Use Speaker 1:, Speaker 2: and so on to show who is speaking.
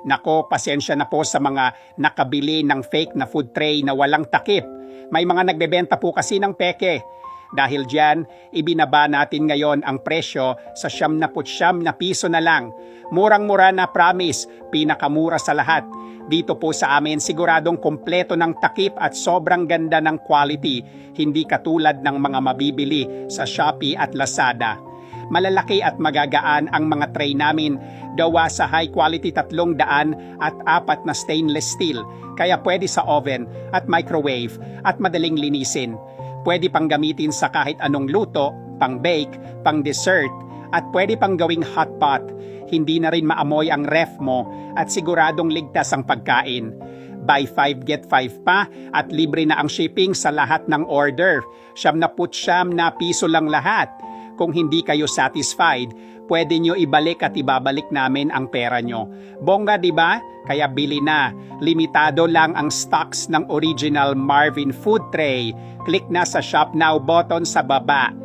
Speaker 1: Nako, pasensya na po sa mga nakabili ng fake na food tray na walang takip. May mga nagbebenta po kasi ng peke. Dahil dyan, ibinaba natin ngayon ang presyo sa 99 na piso na lang. Murang-mura na, promise, pinakamura sa lahat. Dito po sa amin siguradong kompleto ng takip at sobrang ganda ng quality, hindi katulad ng mga mabibili sa Shopee at Lazada. Malalaki at magagaan ang mga tray namin, gawa sa high quality 300 at 4 na stainless steel, kaya pwede sa oven at microwave at madaling linisin. Pwede pang gamitin sa kahit anong luto, pang bake, pang dessert, at pwede pang gawing hot pot. Hindi na rin maamoy ang ref mo at siguradong ligtas ang pagkain. Buy 5 get 5 pa at libre na ang shipping sa lahat ng order. 99 na piso lang lahat. Kung hindi kayo satisfied, pwede nyo ibalik at ibabalik namin ang pera nyo. Bongga, di ba? Kaya bili na. Limitado lang ang stocks ng original Marvin Food Tray. Click na sa Shop Now button sa baba.